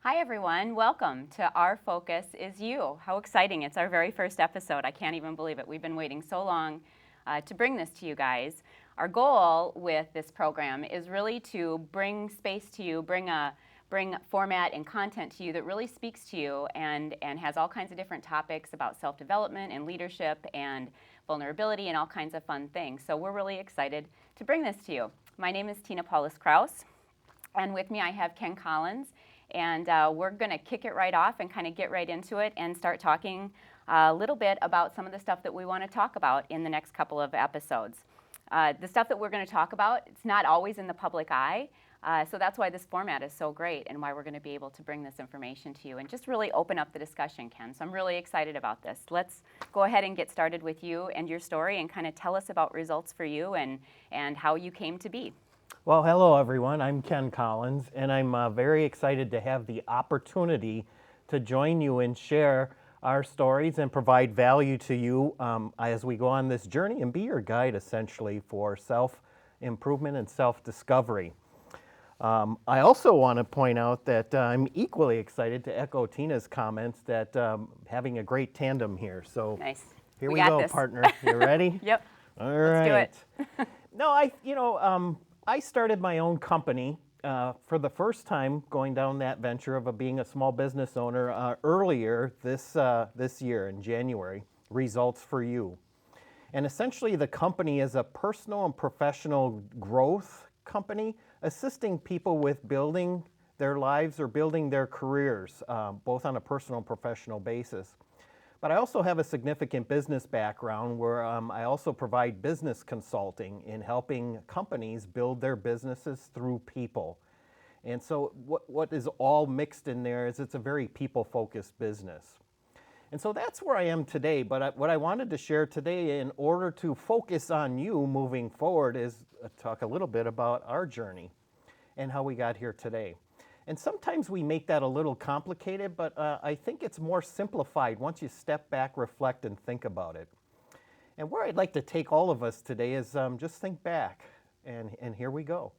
Hi everyone, welcome to Our Focus is You. How exciting, it's our very first episode. I can't even believe it. We've been waiting so long to bring this to you guys. Our goal with this program is really to bring space to you, bring format and content to you that really speaks to you and has all kinds of different topics about self-development and leadership and vulnerability and all kinds of fun things. So we're really excited to bring this to you. My name is Tina Paulus-Kraus, and with me I have Ken Collins. And we're going to kick it right off and kind of get right into it and start talking a little bit about some of the stuff that we want to talk about in the next couple of episodes. The stuff that we're going to talk about, it's not always in the public eye, so that's why this format is so great and why we're going to be able to bring this information to you and just really open up the discussion, Ken. So I'm really excited about this. Let's go ahead and get started with you and your story and kind of tell us about results for you and how you came to be. Well, hello everyone. I'm Ken Collins, and I'm very excited to have the opportunity to join you and share our stories and provide value to you as we go on this journey and be your guide essentially for self-improvement and self-discovery. I also want to point out that I'm equally excited to echo Tina's comments that having a great tandem here. So nice. Here we go, this. Partner. You ready? Yep. All right. Let's do it. No, I started my own company for the first time going down that venture of being a small business owner earlier this year in January, Results for You. And essentially the company is a personal and professional growth company assisting people with building their lives or building their careers, both on a personal and professional basis. But I also have a significant business background where I also provide business consulting in helping companies build their businesses through people. And so what is all mixed in there is it's a very people-focused business. And so that's where I am today. But what I wanted to share today in order to focus on you moving forward is talk a little bit about our journey and how we got here today. And sometimes we make that a little complicated, but I think it's more simplified once you step back, reflect, and think about it. And where I'd like to take all of us today is just think back, and here we go.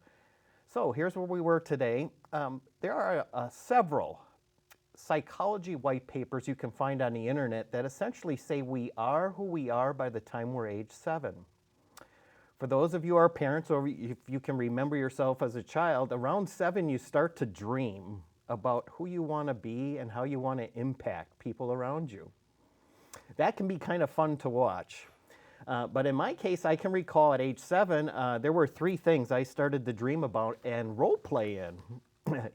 So here's where we were today. There are several psychology white papers you can find on the internet that essentially say we are who we are by the time we're age 7. For those of you who are parents, or if you can remember yourself as a child, around 7 you start to dream about who you want to be and how you want to impact people around you. That can be kind of fun to watch. But in my case, I can recall at age 7, there were 3 things I started to dream about and role play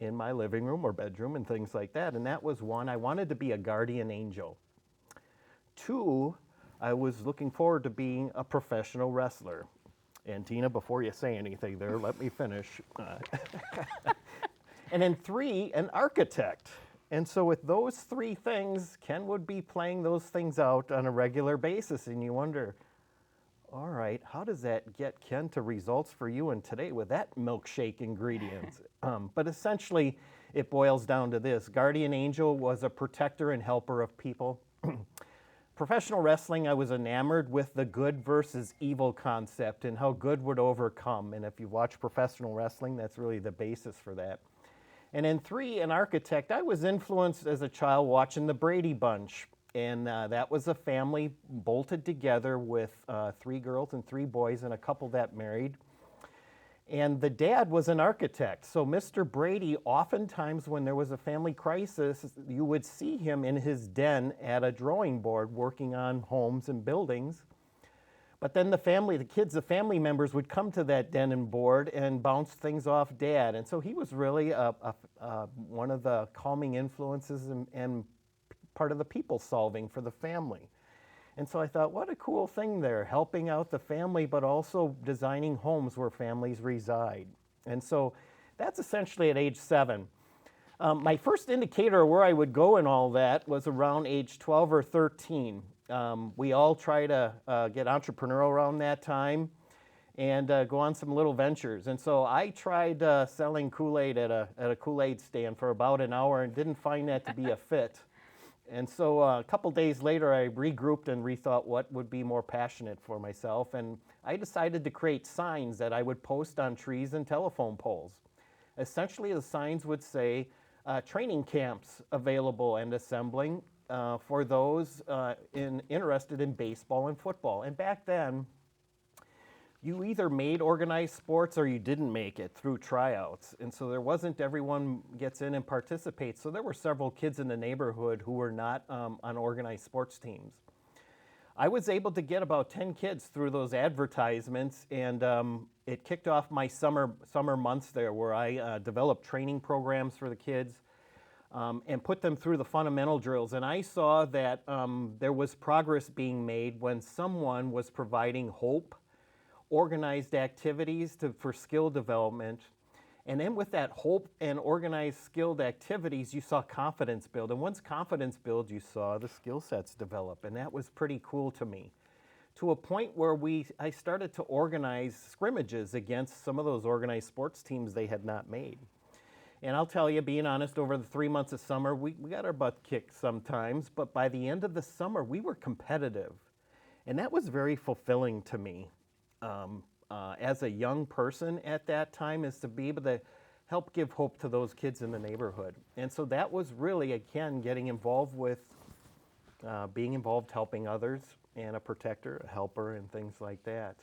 in my living room or bedroom and things like that. And that was 1, I wanted to be a guardian angel. 2, I was looking forward to being a professional wrestler. And Tina, before you say anything there, let me finish. And then 3, an architect. And so with those 3 things, Ken would be playing those things out on a regular basis. And you wonder, all right, how does that get Ken to Results for You and today with that milkshake ingredients? But essentially, it boils down to this. Guardian angel was a protector and helper of people. Professional wrestling, I was enamored with the good versus evil concept and how good would overcome. And if you watch professional wrestling, that's really the basis for that. And in 3, an architect, I was influenced as a child watching the Brady Bunch. And that was a family bolted together with 3 girls and 3 boys and a couple that married. And the dad was an architect. So Mr. Brady, oftentimes when there was a family crisis, you would see him in his den at a drawing board working on homes and buildings. But then the family members would come to that den and board and bounce things off Dad. And so he was really one of the calming influences and part of the people solving for the family. And so I thought, what a cool thing there, helping out the family, but also designing homes where families reside. And so that's essentially at age 7. My first indicator of where I would go in all that was around age 12 or 13. We all try to get entrepreneurial around that time and go on some little ventures. And so I tried selling Kool-Aid at a Kool-Aid stand for about an hour and didn't find that to be a fit. And so a couple days later, I regrouped and rethought what would be more passionate for myself. And I decided to create signs that I would post on trees and telephone poles. Essentially, the signs would say, training camps available and assembling for those interested in baseball and football. And back then, you either made organized sports or you didn't make it through tryouts. And so there wasn't everyone gets in and participates. So there were several kids in the neighborhood who were not on organized sports teams. I was able to get about 10 kids through those advertisements, and it kicked off my summer months there, where I developed training programs for the kids and put them through the fundamental drills. And I saw that there was progress being made when someone was providing hope, organized activities for skill development. And then with that hope and organized skilled activities, you saw confidence build. And once confidence builds, you saw the skill sets develop. And that was pretty cool to me, to a point where I started to organize scrimmages against some of those organized sports teams they had not made. And I'll tell you, being honest, over the 3 months of summer, we got our butt kicked sometimes. But by the end of the summer, we were competitive. And that was very fulfilling to me. As a young person at that time, is to be able to help give hope to those kids in the neighborhood. And so that was really, again, getting involved with being involved, helping others, and a protector, a helper, and things like that.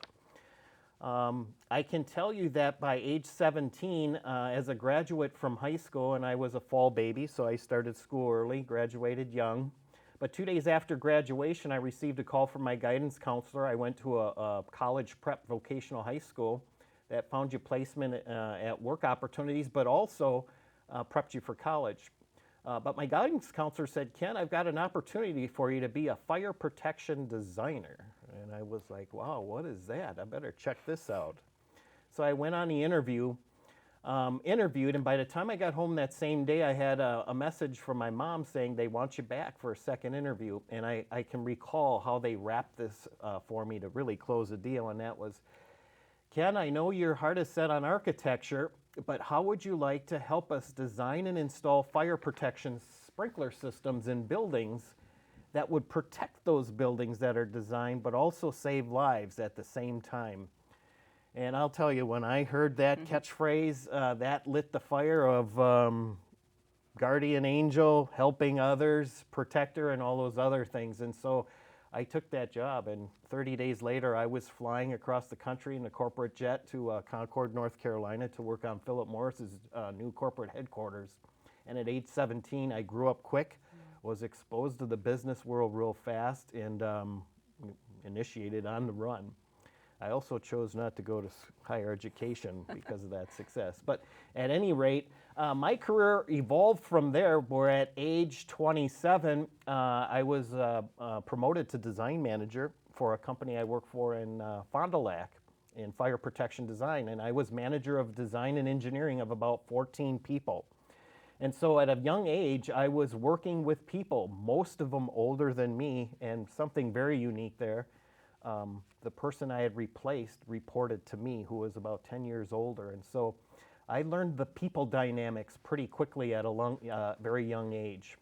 I can tell you that by age 17, as a graduate from high school, and I was a fall baby, so I started school early, graduated young. But 2 days after graduation, I received a call from my guidance counselor. I went to a college prep vocational high school that found you placement at work opportunities, but also prepped you for college. But my guidance counselor said, Ken, I've got an opportunity for you to be a fire protection designer. And I was like, wow, what is that? I better check this out. So I went on the interviewed, and by the time I got home that same day, I had a message from my mom saying they want you back for a second interview. And I can recall how they wrapped this for me to really close the deal, and that was, Ken, I know your heart is set on architecture, but how would you like to help us design and install fire protection sprinkler systems in buildings that would protect those buildings that are designed, but also save lives at the same time? And I'll tell you, when I heard that catchphrase, that lit the fire of guardian angel, helping others, protector, and all those other things. And so I took that job, and 30 days later, I was flying across the country in a corporate jet to Concord, North Carolina, to work on Philip Morris's new corporate headquarters. And at age 17, I grew up quick, was exposed to the business world real fast, and initiated on the run. I also chose not to go to higher education because of that success. But at any rate, my career evolved from there, where at age 27, I was promoted to design manager for a company I work for in Fond du Lac in fire protection design. And I was manager of design and engineering of about 14 people. And so at a young age, I was working with people, most of them older than me, and something very unique there. The person I had replaced reported to me, who was about 10 years older. And so I learned the people dynamics pretty quickly at a very young age.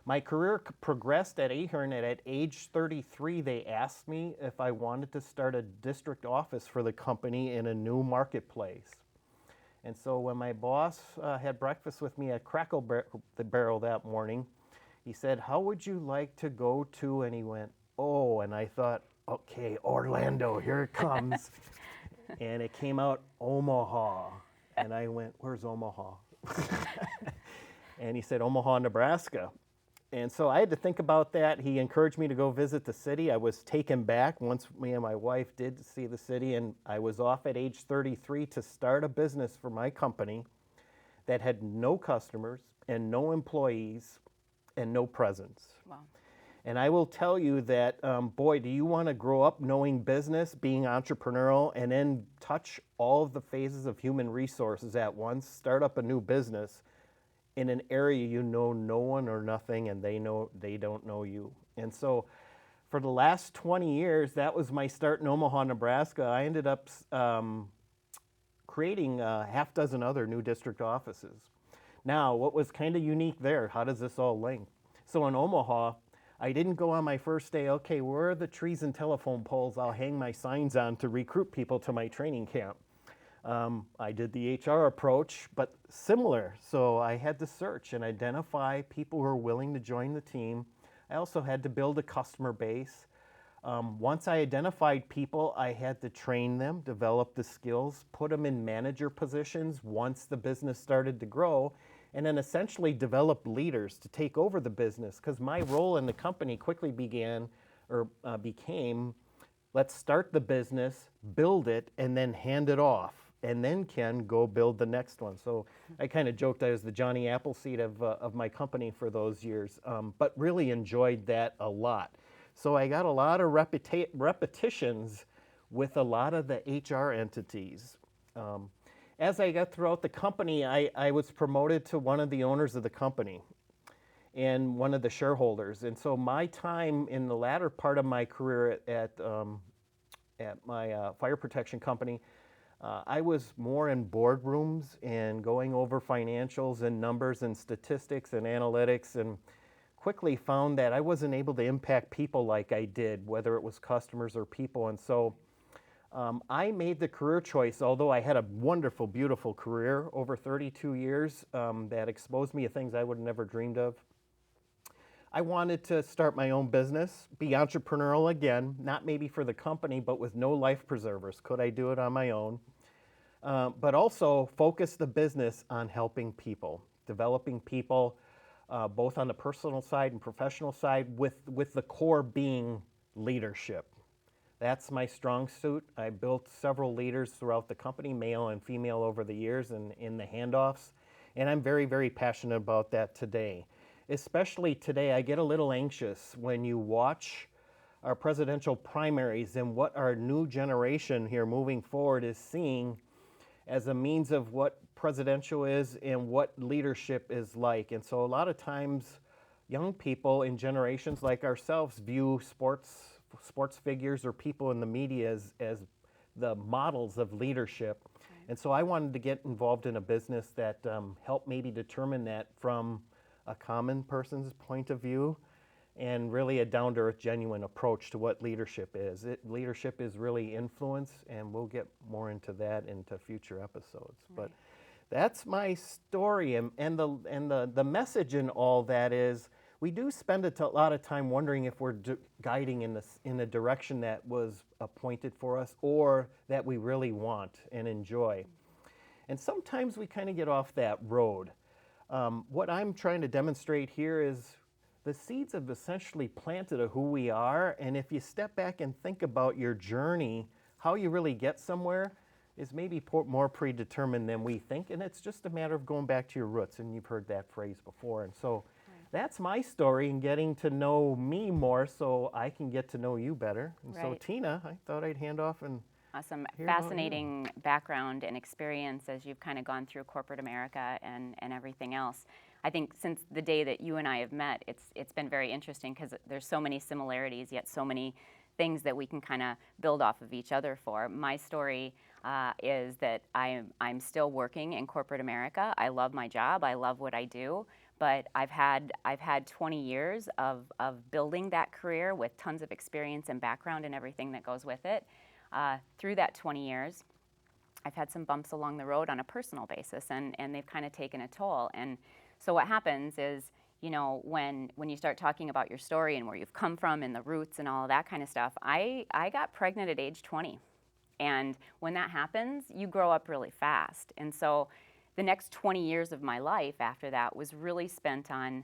My career progressed at Ahern, and at age 33, they asked me if I wanted to start a district office for the company in a new marketplace. And so when my boss had breakfast with me at Crackle the Barrel that morning, he said, how would you like to go to? And he went, oh, and I thought, okay, Orlando, here it comes. And it came out Omaha. And I went, where's Omaha? And he said, Omaha, Nebraska. And so I had to think about that. He encouraged me to go visit the city. I was taken back once me and my wife did see the city, and I was off at age 33 to start a business for my company that had no customers and no employees and no presence. Wow. And I will tell you that, boy, do you want to grow up knowing business, being entrepreneurial, and then touch all of the phases of human resources at once, start up a new business in an area you know no one or nothing, and they don't know you. And so for the last 20 years, that was my start in Omaha, Nebraska. I ended up creating a half dozen other new district offices. Now, what was kind of unique there, how does this all link? So in Omaha, I didn't go on my first day, okay, where are the trees and telephone poles I'll hang my signs on to recruit people to my training camp? I did the HR approach, but similar. So I had to search and identify people who are willing to join the team. I also had to build a customer base. Once I identified people, I had to train them, develop the skills, put them in manager positions once the business started to grow, and then essentially develop leaders to take over the business. Because my role in the company quickly became, let's start the business, build it, and then hand it off. And then Ken, go build the next one. So I kind of joked I was the Johnny Appleseed of my company for those years, but really enjoyed that a lot. So I got a lot of repetitions with a lot of the HR entities. As I got throughout the company, I was promoted to one of the owners of the company and one of the shareholders. And so my time in the latter part of my career at my fire protection company, I was more in boardrooms and going over financials and numbers and statistics and analytics, and quickly found that I wasn't able to impact people like I did, whether it was customers or people. And so I made the career choice, although I had a wonderful, beautiful career over 32 years that exposed me to things I would have never dreamed of. I wanted to start my own business, be entrepreneurial again, not maybe for the company, but with no life preservers. Could I do it on my own? But also focus the business on helping people, developing people, both on the personal side and professional side, with the core being leadership. That's my strong suit. I built several leaders throughout the company, male and female, over the years and in the handoffs. And I'm very, very passionate about that today. Especially today, I get a little anxious when you watch our presidential primaries and what our new generation here moving forward is seeing as a means of what presidential is and what leadership is like. And so a lot of times, young people in generations like ourselves view sports figures or people in the media as the models of leadership. Right. And so I wanted to get involved in a business that helped maybe determine that from a common person's point of view, and really a down-to-earth, genuine approach to what leadership is. Leadership is really influence, and we'll get more into that into future episodes. Right. But that's my story, and the message in all that is we do spend a lot of time wondering if we're guiding in a direction that was appointed for us or that we really want and enjoy. And sometimes we kind of get off that road. What I'm trying to demonstrate here is the seeds have essentially planted of who we are, and if you step back and think about your journey, how you really get somewhere is maybe more predetermined than we think, and it's just a matter of going back to your roots, and you've heard that phrase before. And so that's my story, and getting to know me more so I can get to know you better. And so Tina, I thought I'd hand off and awesome. Fascinating background and experience as you've kind of gone through corporate America and everything else. I think since the day that you and I have met, it's been very interesting because there's so many similarities, yet so many things that we can kind of build off of each other for. My story is that I'm still working in corporate America. I love my job. I love what I do. But I've had 20 years of building that career with tons of experience and background and everything that goes with it. Through that 20 years, I've had some bumps along the road on a personal basis, and they've kind of taken a toll. And so what happens is, you know, when you start talking about your story and where you've come from and the roots and all of that kind of stuff, I got pregnant at age 20. And when that happens, you grow up really fast. And so the next 20 years of my life after that was really spent on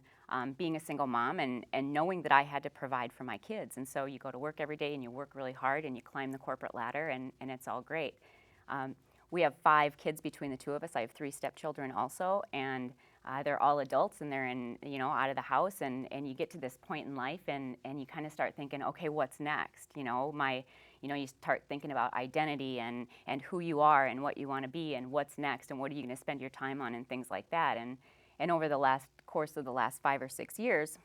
being a single mom and knowing that I had to provide for my kids. And so you go to work every day and you work really hard and you climb the corporate ladder, and it's all great. We have 5 kids between the two of us. I have 3 stepchildren also, and they're all adults and they're out of the house, and you get to this point in life and you kind of start thinking, okay, what's next? You start thinking about identity and who you are and what you want to be and what's next and what are you going to spend your time on and things like that. And over the course of the last 5 or 6 years,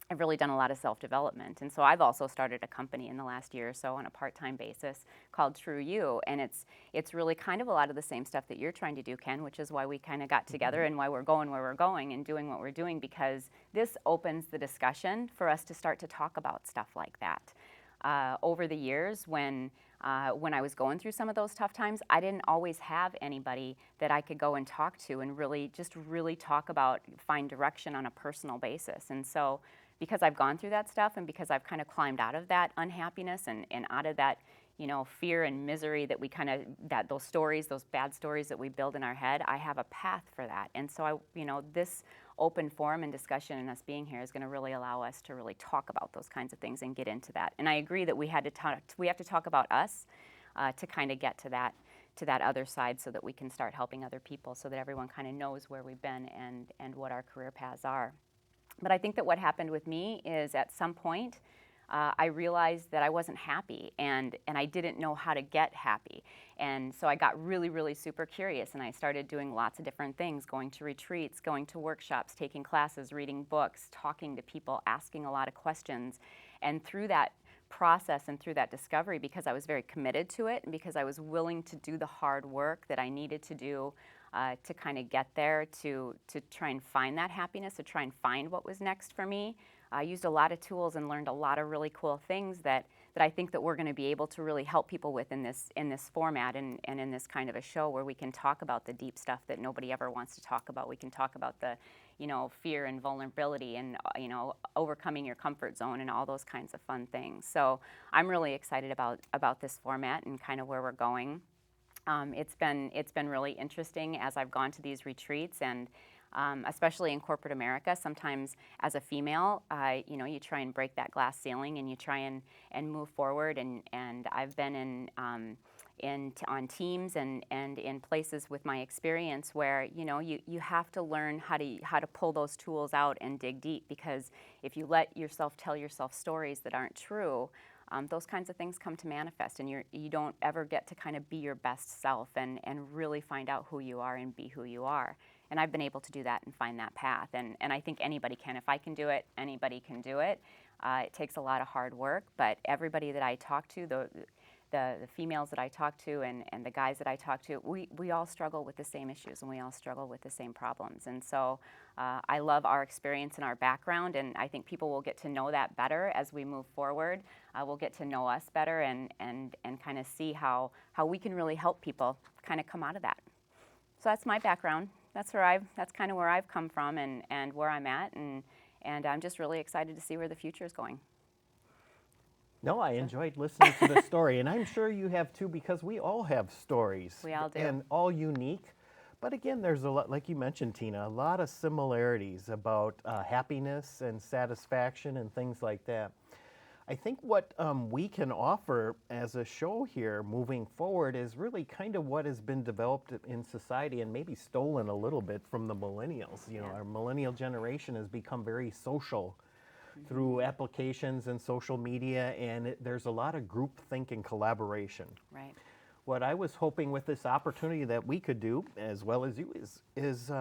I've really done a lot of self-development. And so I've also started a company in the last year or so on a part-time basis called True You. And it's really kind of a lot of the same stuff that you're trying to do, Ken, which is why we kind of got together and why we're going where we're going and doing what we're doing, because this opens the discussion for us to start to talk about stuff like that. Over the years, when when I was going through some of those tough times, I didn't always have anybody that I could go and talk to and really talk about, find direction on a personal basis. And so because I've gone through that stuff and because I've kind of climbed out of that unhappiness and out of that, fear and misery that we kind of, those stories, those bad stories that we build in our head, I have a path for that. And so this open forum and discussion and us being here is going to really allow us to really talk about those kinds of things and get into that. And I agree that we have to talk about us to kind of get to that other side so that we can start helping other people so that everyone kind of knows where we've been and what our career paths are. But I think that what happened with me is at some point I realized that I wasn't happy and I didn't know how to get happy. And so I got really, really super curious and I started doing lots of different things, going to retreats, going to workshops, taking classes, reading books, talking to people, asking a lot of questions. And through that process and through that discovery, because I was very committed to it and because I was willing to do the hard work that I needed to do to kind of get there, to try and find that happiness, to try and find what was next for me. I used a lot of tools and learned a lot of really cool things that I think that we're going to be able to really help people with in this format and in this kind of a show where we can talk about the deep stuff that nobody ever wants to talk about. We can talk about the fear and vulnerability and overcoming your comfort zone and all those kinds of fun things. So I'm really excited about this format and kind of where we're going. It's been really interesting as I've gone to these retreats and especially in corporate America. Sometimes as a female, you try and break that glass ceiling and you try and move forward. And I've been on teams and in places with my experience where you have to learn how to pull those tools out and dig deep, because if you let yourself tell yourself stories that aren't true, those kinds of things come to manifest, and you don't ever get to kind of be your best self and really find out who you are and be who you are. And I've been able to do that and find that path. And I think anybody can. If I can do it, anybody can do it. It takes a lot of hard work, but everybody that I talk to, the females that I talk to and the guys that I talk to, we all struggle with the same issues and we all struggle with the same problems. And so I love our experience and our background, and I think people will get to know that better as we move forward. We'll get to know us better and kind of see how we can really help people kind of come out of that. So that's my background. That's kind of where I've come from and where I'm at, and I'm just really excited to see where the future is going. No, I enjoyed listening to the story, and I'm sure you have too, because we all have stories. We all do. And all unique. But again, there's a lot, like you mentioned, Tina, a lot of similarities about happiness and satisfaction and things like that. I think what we can offer as a show here moving forward is really kind of what has been developed in society and maybe stolen a little bit from the millennials. Our millennial generation has become very social through applications and social media, and there's a lot of groupthink and collaboration. Right. What I was hoping with this opportunity that we could do, as well as you, is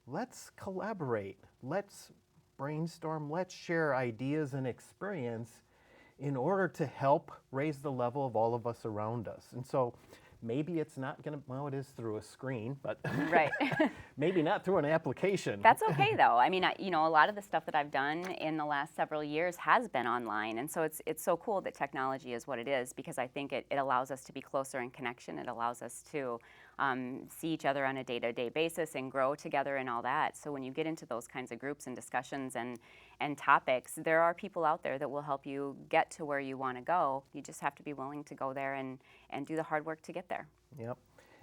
let's collaborate, let's brainstorm, let's share ideas and experience in order to help raise the level of all of us around us. And so maybe it's not going to, well, it is through a screen, but right. maybe not through an application. That's okay, though. I mean, a lot of the stuff that I've done in the last several years has been online, and so it's so cool that technology is what it is, because I think it allows us to be closer in connection. It allows us to see each other on a day-to-day basis and grow together and all that. So when you get into those kinds of groups and discussions and topics, there are people out there that will help you get to where you want to go. You just have to be willing to go there and do the hard work to get there. Yep.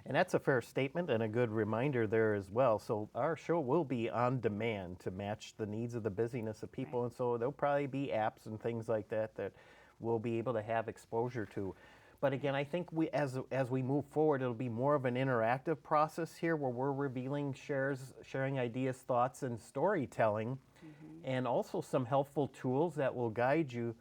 And that's a fair statement and a good reminder there as well. So our show will be on demand to match the needs of the busyness of people. Right. And so there'll probably be apps and things like that we'll be able to have exposure to. But again, I think as we move forward, it'll be more of an interactive process here where we're revealing sharing ideas, thoughts, and storytelling, and also some helpful tools that will guide you.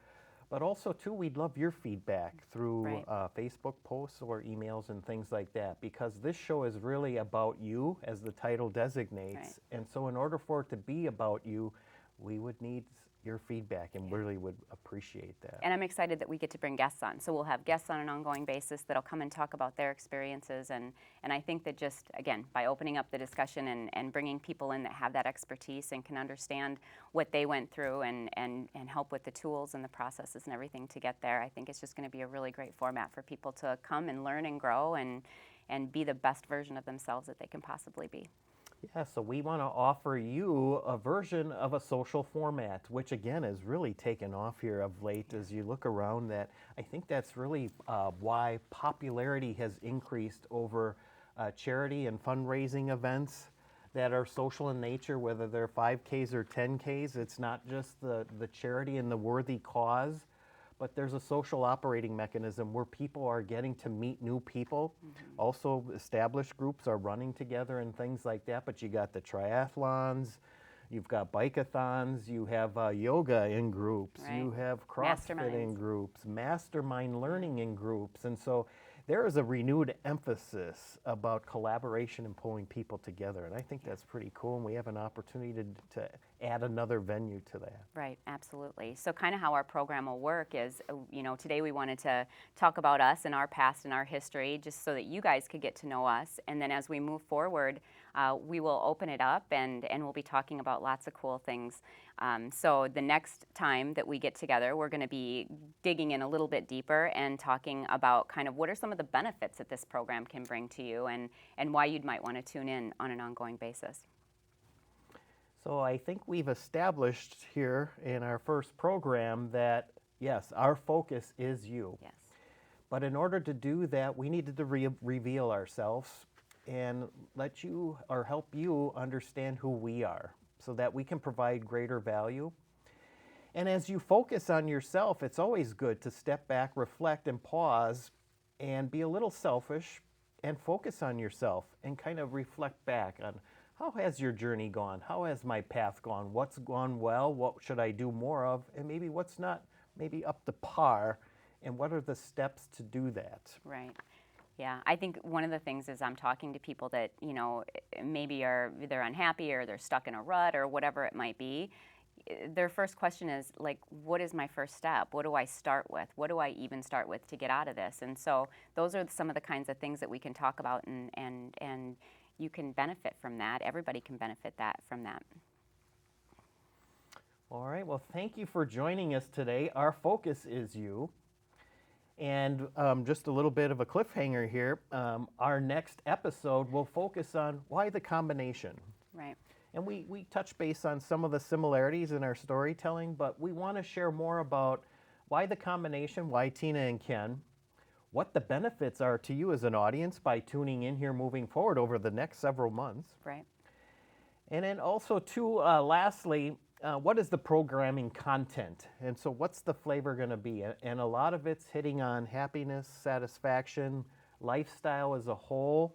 But also, too, we'd love your feedback through Facebook posts or emails and things like that, because this show is really about you, as the title designates. Right. And so in order for it to be about you, we would need your feedback and really would appreciate that. And I'm excited that we get to bring guests on. So we'll have guests on an ongoing basis that'll come and talk about their experiences. And I think that just, again, by opening up the discussion and bringing people in that have that expertise and can understand what they went through and help with the tools and the processes and everything to get there, I think it's just going to be a really great format for people to come and learn and grow and be the best version of themselves that they can possibly be. Yeah, so we want to offer you a version of a social format, which again is really taken off here of late as you look around that. I think that's really why popularity has increased over charity and fundraising events that are social in nature, whether they're 5Ks or 10Ks. It's not just the charity and the worthy cause, but there's a social operating mechanism where people are getting to meet new people. Also, established groups are running together and things like that, but you got the triathlons, you've got bike-a-thons, you have yoga in groups, you have CrossFit in groups, mastermind learning in groups, and so there is a renewed emphasis about collaboration and pulling people together, and I think that's pretty cool, and we have an opportunity to add another venue to that. Right, absolutely. So kind of how our program will work is, today we wanted to talk about us and our past and our history just so that you guys could get to know us, and then as we move forward, we will open it up and we'll be talking about lots of cool things. So the next time that we get together, we're going to be digging in a little bit deeper and talking about kind of what are some of the benefits that this program can bring to you and why you might want to tune in on an ongoing basis. So I think we've established here in our first program that, yes, our focus is you. Yes. But in order to do that, we needed to reveal ourselves and let you or help you understand who we are so that we can provide greater value. And as you focus on yourself, it's always good to step back, reflect, and pause and be a little selfish and focus on yourself and kind of reflect back on how has your journey gone? How has my path gone? What's gone well? What should I do more of? And maybe what's not maybe up to par? And what are the steps to do that? Right. Yeah, I think one of the things is I'm talking to people that, maybe they're unhappy or they're stuck in a rut or whatever it might be. Their first question is like, what is my first step? What do I start with? What do I even start with to get out of this? And so those are some of the kinds of things that we can talk about and you can benefit from that. Everybody can benefit from that. All right, well, thank you for joining us today. Our focus is you. And just a little bit of a cliffhanger here. Our next episode will focus on why the combination. Right. And we touch base on some of the similarities in our storytelling, but we want to share more about why the combination, why Tina and Ken, what the benefits are to you as an audience by tuning in here moving forward over the next several months. Right. And then also, too, lastly, what is the programming content? And so what's the flavor going to be? And a lot of it's hitting on happiness, satisfaction, lifestyle as a whole,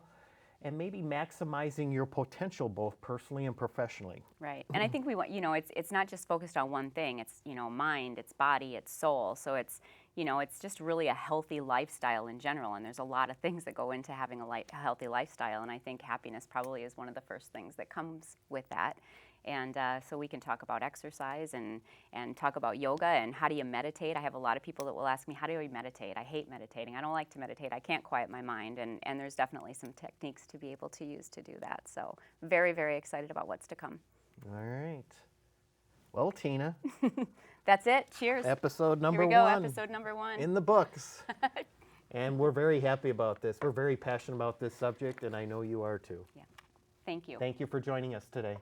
and maybe maximizing your potential both personally and professionally. Right. And I think we want, it's not just focused on one thing. It's, mind, it's body, it's soul. So it's, it's just really a healthy lifestyle in general. And there's a lot of things that go into having a healthy lifestyle. And I think happiness probably is one of the first things that comes with that. And so we can talk about exercise and talk about yoga and how do you meditate. I have a lot of people that will ask me, how do I meditate? I hate meditating. I don't like to meditate. I can't quiet my mind. And there's definitely some techniques to be able to use to do that. So very, very excited about what's to come. All right. Well, Tina. That's it. Cheers. Episode number 1. Here we go, episode number 1. In the books. And we're very happy about this. We're very passionate about this subject, and I know you are too. Yeah. Thank you. Thank you for joining us today.